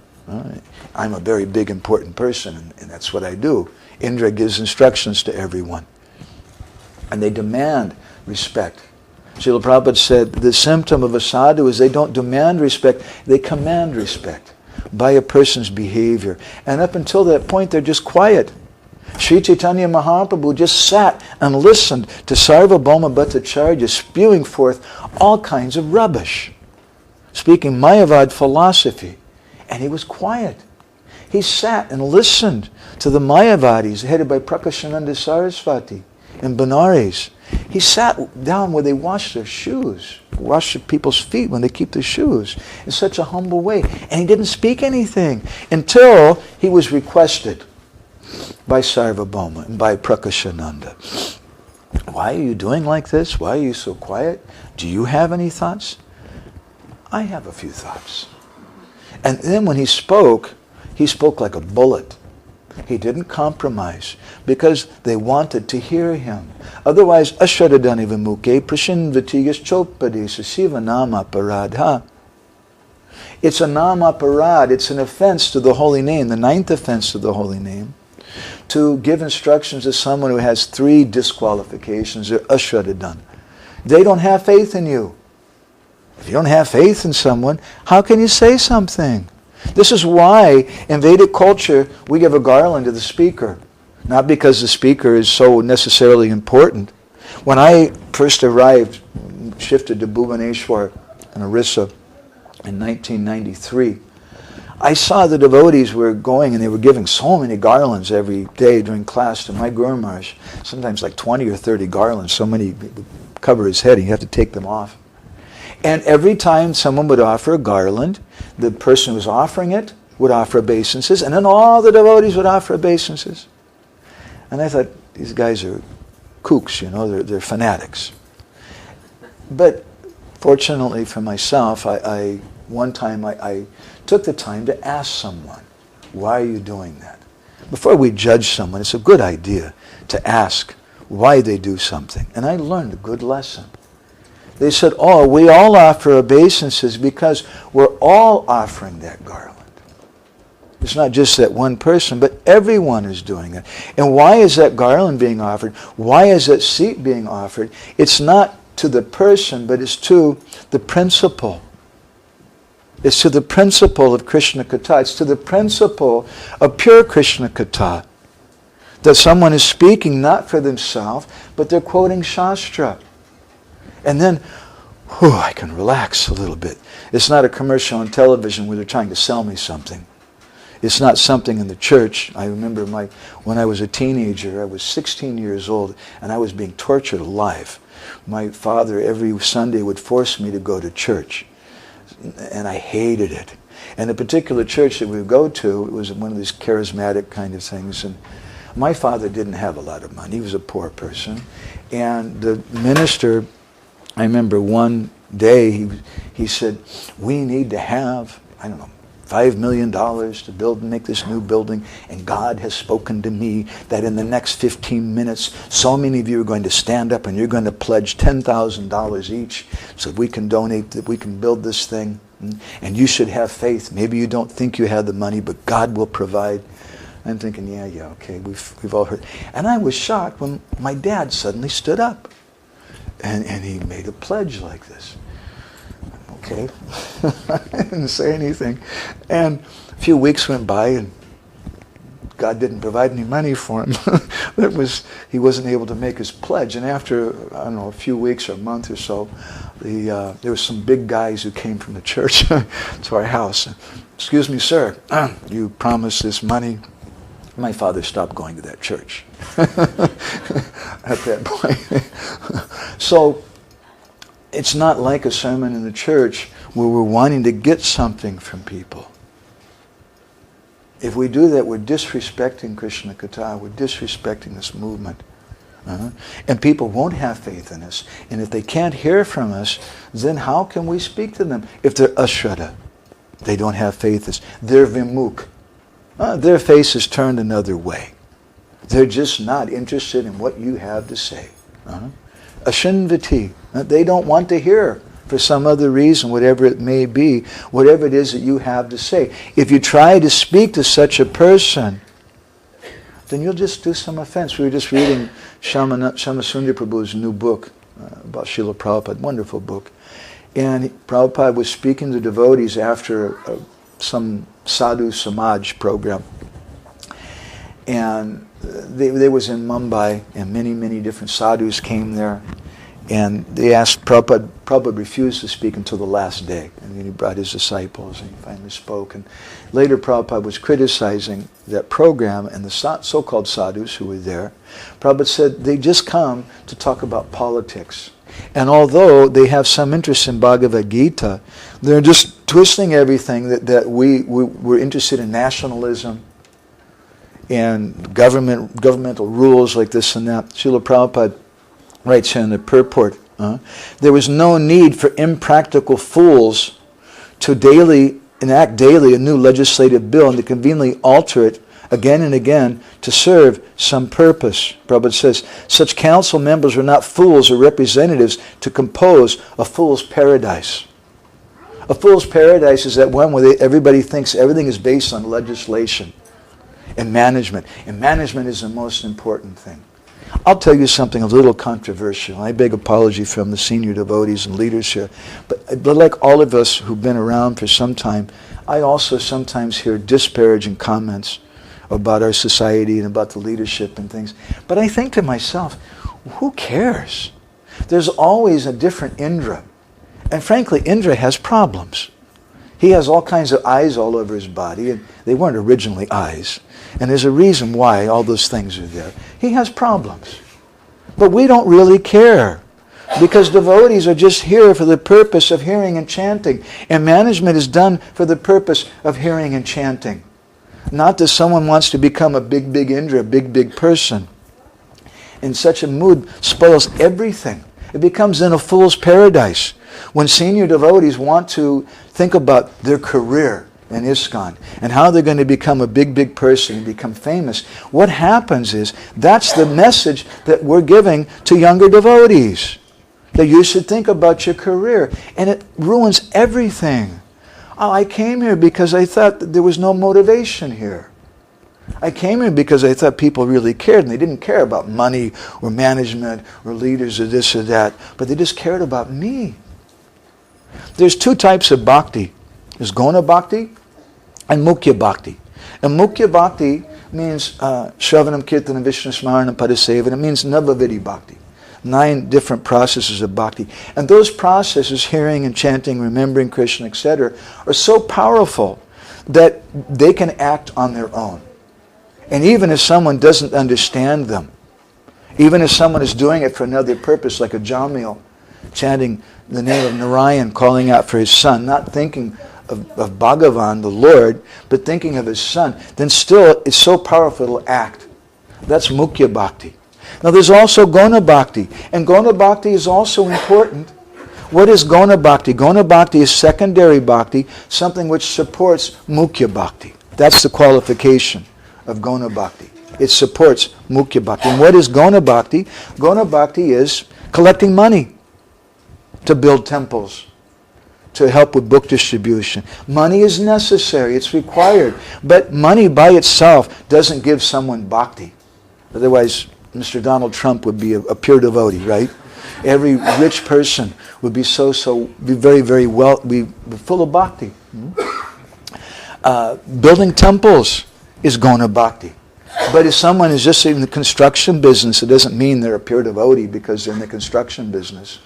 I'm a very big, important person, and that's what I do. Indra gives instructions to everyone. And they demand respect. Srila Prabhupada said, the symptom of a sadhu is they don't demand respect, they command respect by a person's behavior. And up until that point, they're just quiet. Sri Chaitanya Mahaprabhu just sat and listened to Sarvabhauma Bhattacharya spewing forth all kinds of rubbish, speaking Mayavad philosophy, and he was quiet. He sat and listened to the Mayavadis headed by Prakashananda Saraswati in Benares. He sat down where they wash their shoes, wash people's feet when they keep their shoes, in such a humble way. And he didn't speak anything until he was requested by Sarvabhauma and by Prakashananda. Why are you doing like this? Why are you so quiet? Do you have any thoughts? I have a few thoughts. And then when he spoke like a bullet. He didn't compromise because they wanted to hear him. Otherwise, ashradadani vimuke prashinvatiyas chopadesa siva nama paradha. It's a nama parad. It's an offense to the holy name, the 9th offense to the holy name, to give instructions to someone who has 3 disqualifications. They're ashradadana. They don't have faith in you. If you don't have faith in someone, how can you say something? This is why in Vedic culture we give a garland to the speaker. Not because the speaker is so necessarily important. When I first arrived, shifted to Bhubaneswar in Orissa in 1993, I saw the devotees were going and they were giving so many garlands every day during class to my Guru Maharaj. Sometimes like 20 or 30 garlands, so many would cover his head and you have to take them off. And every time someone would offer a garland, the person who was offering it would offer obeisances, and then all the devotees would offer obeisances. And I thought, these guys are kooks, they're fanatics. But fortunately for myself, one time I took the time to ask someone, why are you doing that? Before we judge someone, it's a good idea to ask why they do something. And I learned a good lesson. They said, we all offer obeisances because we're all offering that garland. It's not just that one person, but everyone is doing it. And why is that garland being offered? Why is that seat being offered? It's not to the person, but it's to the principle. It's to the principle of Krishna Katha. It's to the principle of pure Krishna Katha. That someone is speaking not for themselves, but they're quoting Shastra. And then, I can relax a little bit. It's not a commercial on television where they're trying to sell me something. It's not something in the church. I remember when I was a teenager, I was 16 years old, and I was being tortured alive. My father every Sunday would force me to go to church, and I hated it. And the particular church that we would go to, it was one of these charismatic kind of things, and my father didn't have a lot of money. He was a poor person. And the minister, I remember one day he said, we need to have, $5 million to build and make this new building, and God has spoken to me that in the next 15 minutes, so many of you are going to stand up and you're going to pledge $10,000 each so we can donate, that we can build this thing. And you should have faith. Maybe you don't think you have the money, but God will provide. I'm thinking, yeah, okay, we've all heard. And I was shocked when my dad suddenly stood up. And he made a pledge like this. Okay. I didn't say anything. And a few weeks went by and God didn't provide any money for him. He wasn't able to make his pledge. And after, a few weeks or a month or so, there were some big guys who came from the church to our house. Excuse me, sir, you promised this money. My father stopped going to that church at that point. So it's not like a sermon in the church where we're wanting to get something from people. If we do that, we're disrespecting Krishna Katha. We're disrespecting this movement. And people won't have faith in us. And if they can't hear from us, then how can we speak to them? If they're ashraddha, they don't have faith. They're vimukh. Their face is turned another way. They're just not interested in what you have to say. Ashinvati. They don't want to hear for some other reason, whatever it may be, whatever it is that you have to say. If you try to speak to such a person, then you'll just do some offense. We were just reading Shamasundar Prabhu's new book about Srila Prabhupada, wonderful book. And Prabhupada was speaking to devotees after some sadhu samaj program. And they was in Mumbai, and many different sadhus came there. And they asked Prabhupada. Prabhupada refused to speak until the last day. And then he brought his disciples and he finally spoke. And later Prabhupada was criticizing that program and the so-called sadhus who were there. Prabhupada said they just come to talk about politics. And although they have some interest in Bhagavad Gita, they're just twisting everything that we're interested in nationalism and governmental rules like this and that. Srila Prabhupada writes here in the purport, there was no need for impractical fools to enact daily a new legislative bill and to conveniently alter it again and again to serve some purpose. Prabhupada says, such council members are not fools or representatives to compose a fool's paradise. A fool's paradise is that one where everybody thinks everything is based on legislation and management. And management is the most important thing. I'll tell you something a little controversial. I beg apology from the senior devotees and leaders here. But like all of us who've been around for some time, I also sometimes hear disparaging comments about our society and about the leadership and things. But I think to myself, who cares? There's always a different Indra. And frankly, Indra has problems. He has all kinds of eyes all over his body, and they weren't originally eyes. And there's a reason why all those things are there. He has problems. But we don't really care, because devotees are just here for the purpose of hearing and chanting. And management is done for the purpose of hearing and chanting. Not that someone wants to become a big Indra, a big person. In such a mood spoils everything. It becomes then a fool's paradise. When senior devotees want to think about their career in ISKCON and how they're going to become a big person and become famous, what happens is that's the message that we're giving to younger devotees. That you should think about your career. And it ruins everything. Oh, I came here because I thought that there was no motivation here. I came here because I thought people really cared, and they didn't care about money or management or leaders or this or that, but they just cared about me. There's two types of bhakti. There's Gona Bhakti and Mukhya Bhakti. And Mukhya Bhakti means Shravanam, Kirtanam, Vishnu Smaranam, Padasevanam. It means Navavidi Bhakti. 9 different processes of bhakti. And those processes, hearing and chanting, remembering Krishna, etc., are so powerful that they can act on their own. And even if someone doesn't understand them, even if someone is doing it for another purpose, like a Jamil, chanting the name of Narayan, calling out for his son, not thinking of Bhagavan, the Lord, but thinking of his son, then still it's so powerful it'll act. That's Mukhya Bhakti. Now there's also Gona Bhakti, and Gona Bhakti is also important. What is Gona Bhakti? Gona Bhakti is secondary Bhakti, something which supports Mukhya Bhakti. That's the qualification of Gona Bhakti. It supports Mukhya Bhakti. And what is Gona Bhakti? Gona Bhakti is collecting money to build temples, to help with book distribution. Money is necessary, it's required, but money by itself doesn't give someone bhakti. Otherwise, Mr. Donald Trump would be a pure devotee, right? Every rich person would be be very well, be full of bhakti. Building temples is Gona Bhakti. But if someone is just in the construction business, it doesn't mean they're a pure devotee because they're in the construction business.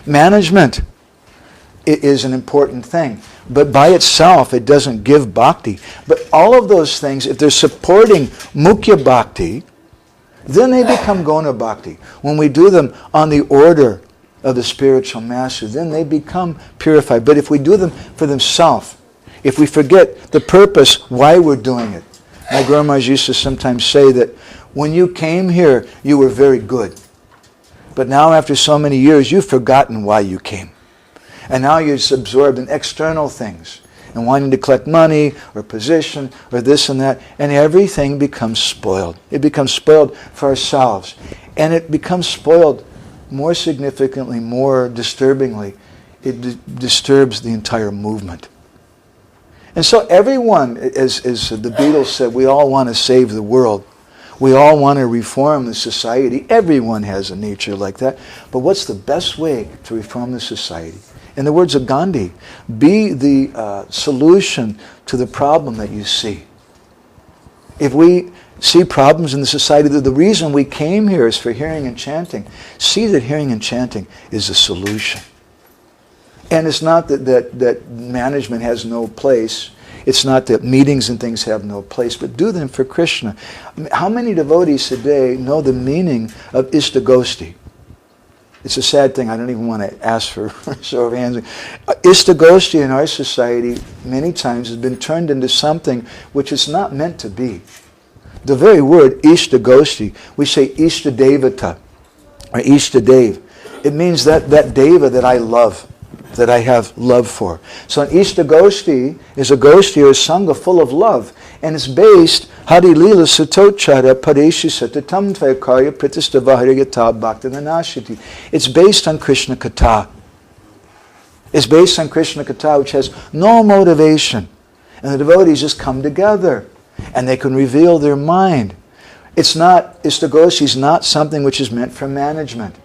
Management is an important thing, but by itself it doesn't give bhakti. But all of those things, if they're supporting Mukhya Bhakti, then they become Gona Bhakti. When we do them on the order of the spiritual master, then they become purified. But if we do them for themselves, if we forget the purpose why we're doing it. My Guru Maharaj used to sometimes say that when you came here, you were very good. But now after so many years, you've forgotten why you came. And now you're just absorbed in external things and wanting to collect money or position or this and that, and everything becomes spoiled. It becomes spoiled for ourselves. And it becomes spoiled more significantly, more disturbingly. It disturbs the entire movement. And so everyone, as the Beatles said, we all want to save the world. We all want to reform the society. Everyone has a nature like that. But what's the best way to reform the society? In the words of Gandhi, be the solution to the problem that you see. If we see problems in the society, the reason we came here is for hearing and chanting. See that hearing and chanting is a solution. And it's not that management has no place. It's not that meetings and things have no place, but do them for Krishna. How many devotees today know the meaning of Ishtagosti? It's a sad thing. I don't even want to ask for a show of hands. Ishtagosti in our society many times has been turned into something which it's not meant to be. The very word Ishtagosti, we say Ishtadevata or Ishtadev. It means that Deva that I love, that I have love for. So an Ishtagosti is a gosti or a sangha full of love. And it's based, Hari Lila Satochara Pareshi Satatam Tvayakarya Pritistavahari Yata Bhaktananashiti. It's based on Krishna Katha. It's based on Krishna Katha, which has no motivation. And the devotees just come together and they can reveal their mind. It's not, Ishtagosti is not something which is meant for management.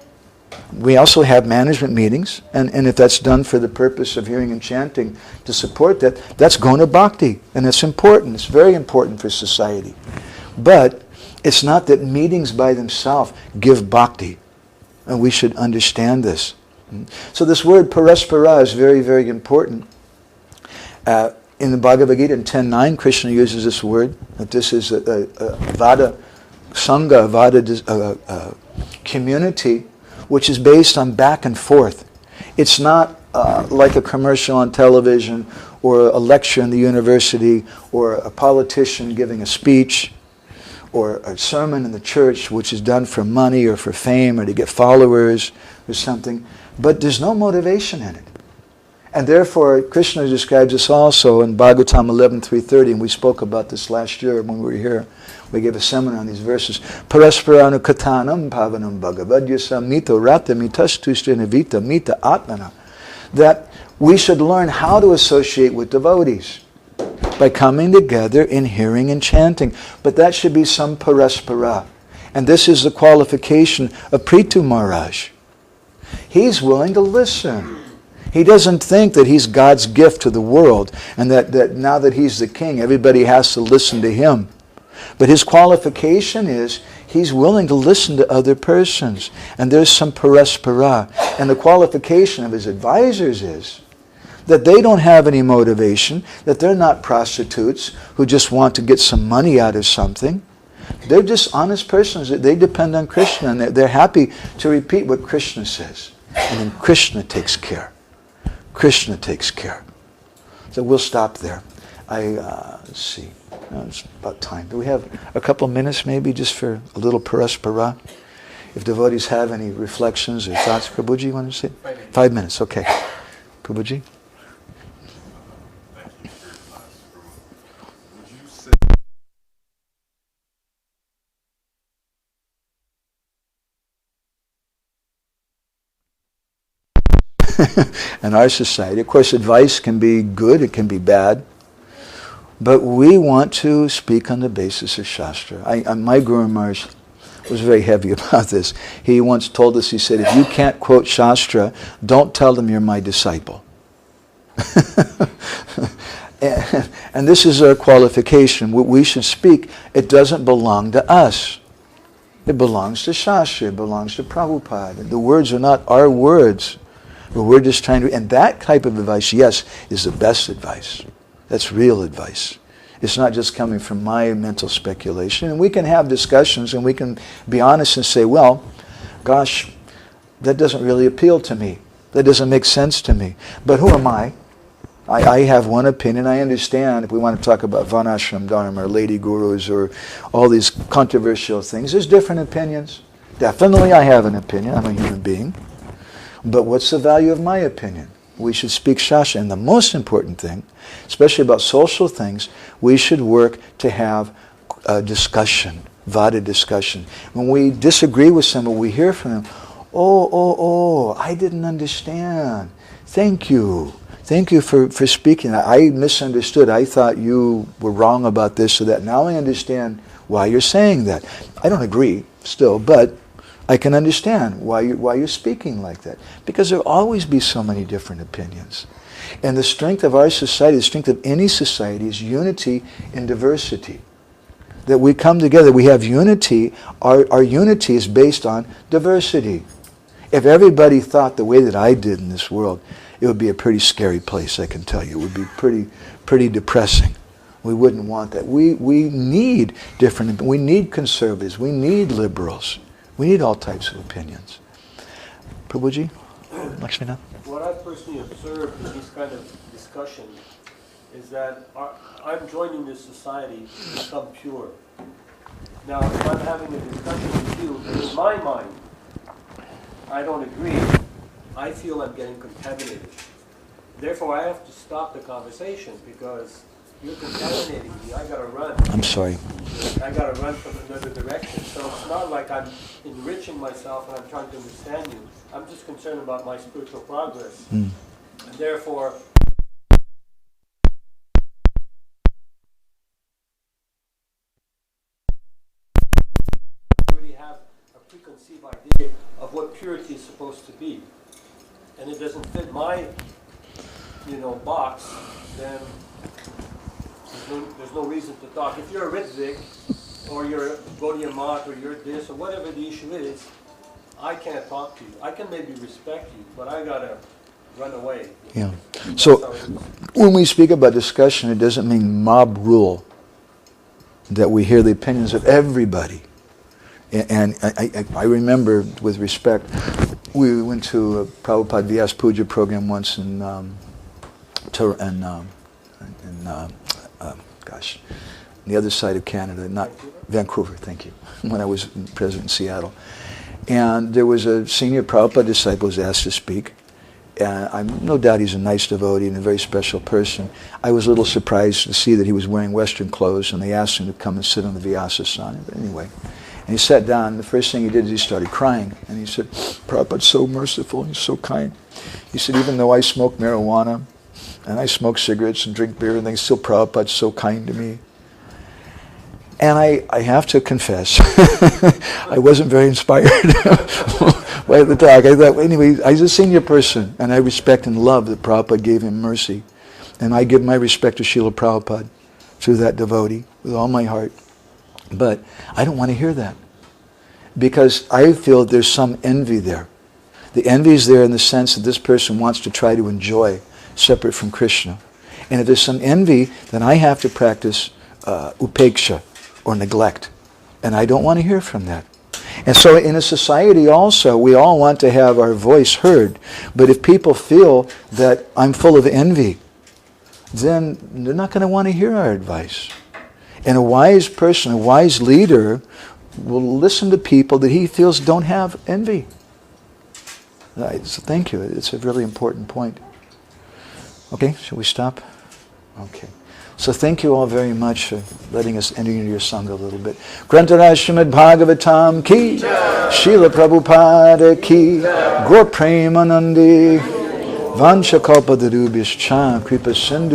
We also have management meetings, and if that's done for the purpose of hearing and chanting to support that, that's Gona Bhakti, and it's important. It's very important for society. But it's not that meetings by themselves give bhakti, and we should understand this. So this word paraspara is very, very important. In the Bhagavad Gita in 10.9, Krishna uses this word, that this is a Vada Sangha, Vada community, which is based on back and forth. It's not like a commercial on television or a lecture in the university or a politician giving a speech or a sermon in the church which is done for money or for fame or to get followers or something. But there's no motivation in it. And therefore, Krishna describes this also in Bhagavatam 11.330, and we spoke about this last year when we were here. We gave a seminar on these verses. Parasparanu katanam pavanam bhagavadyasa mito rata mitastushtrinavita mita atmana. That we should learn how to associate with devotees by coming together in hearing and chanting. But that should be some paraspara. And this is the qualification of Prithu Maharaj. He's willing to listen. He doesn't think that he's God's gift to the world and that now that he's the king, everybody has to listen to him. But his qualification is he's willing to listen to other persons. And there's some paraspara. And the qualification of his advisors is that they don't have any motivation, that they're not prostitutes who just want to get some money out of something. They're just honest persons. They depend on Krishna and they're happy to repeat what Krishna says. And then Krishna takes care. Krishna takes care. So we'll stop there. Let's see. It's about time. Do we have a couple minutes maybe just for a little paraspara? If devotees have any reflections or thoughts. Prabhuji, you want to say? 5 minutes, okay. Prabhuji? In our society, of course, advice can be good, it can be bad, but we want to speak on the basis of Shastra. My Guru Maharaj was very heavy about this. He once told us, he said, if you can't quote Shastra, don't tell them you're my disciple. And this is our qualification. We should speak. It doesn't belong to us. It belongs to Shastra. It belongs to Prabhupada. The words are not our words. But we're just trying to, and that type of advice, yes, is the best advice. That's real advice. It's not just coming from my mental speculation. And we can have discussions and we can be honest and say, well, gosh, that doesn't really appeal to me. That doesn't make sense to me. But who am I? I have one opinion. I understand if we want to talk about Varnashram Dharma or Lady Gurus or all these controversial things, there's different opinions. Definitely I have an opinion. I'm a human being. But what's the value of my opinion? We should speak Shastra. And the most important thing, especially about social things, we should work to have a discussion, Vada discussion. When we disagree with someone, we hear from them, oh, I didn't understand. Thank you. Thank you for speaking. I misunderstood. I thought you were wrong about this or that. Now I understand why you're saying that. I don't agree still, but I can understand why you're speaking like that. Because there will always be so many different opinions. And the strength of our society, the strength of any society is unity in diversity. that we come together, we have unity. Our unity is based on diversity. If everybody thought the way that I did in this world, it would be a pretty scary place, I can tell you. It would be pretty depressing. We wouldn't want that. We need different, we need conservatives, we need liberals, we need all types of opinions. Prabhuji, Lakshmana? What I personally observed in this kind of discussion is that I'm joining this society to become pure. Now, if I'm having a discussion with you, and in my mind, I don't agree, I feel I'm getting contaminated. Therefore, I have to stop the conversation because you're contaminating me. I gotta run. I'm sorry. I gotta run from another direction. So it's not like I'm enriching myself and I'm trying to understand you. I'm just concerned about my spiritual progress. And therefore, I already have a preconceived idea of what purity is supposed to be. And it doesn't fit my, box, then there's no reason to talk. If you're a Ritvik, or you're a Gaudiya Math, or you're this, or whatever the issue is, I can't talk to you. I can maybe respect you, but I gotta run away. Yeah. So when we speak about discussion, it doesn't mean mob rule, that we hear the opinions of everybody. And I remember, with respect, we went to a Prabhupada Vyas Puja program once in the other side of Canada, not Vancouver, thank you, when I was president in Seattle. And there was a senior Prabhupada disciple who was asked to speak. And I'm no doubt he's a nice devotee and a very special person. I was a little surprised to see that he was wearing Western clothes, and they asked him to come and sit on the Vyasasana. But anyway, and he sat down. The first thing he did is he started crying. And he said, Prabhupada's so merciful, he's so kind. He said, even though I smoke marijuana, and I smoke cigarettes and drink beer and things, still Prabhupada's so kind to me. And I have to confess, I wasn't very inspired by the talk. I thought, anyway, I was a senior person, and I respect and love that Prabhupada gave him mercy. And I give my respect to Srila Prabhupada through that devotee with all my heart. But I don't want to hear that, because I feel there's some envy there. The envy is there in the sense that this person wants to try to enjoy separate from Krishna. And if there's some envy, then I have to practice upeksha, or neglect. And I don't want to hear from that. And so in a society also, we all want to have our voice heard. But if people feel that I'm full of envy, then they're not going to want to hear our advice. And a wise person, a wise leader, will listen to people that he feels don't have envy. Right, so thank you. It's a really important point. Okay, shall we stop? Okay. So thank you all very much for letting us enter into your Sangha a little bit. Grantaraj Srimad Bhagavatam ki, Srila Prabhupada ki, Gaur Premanandi, Vancha Kalpatarubhyascha Kripa Sindhu.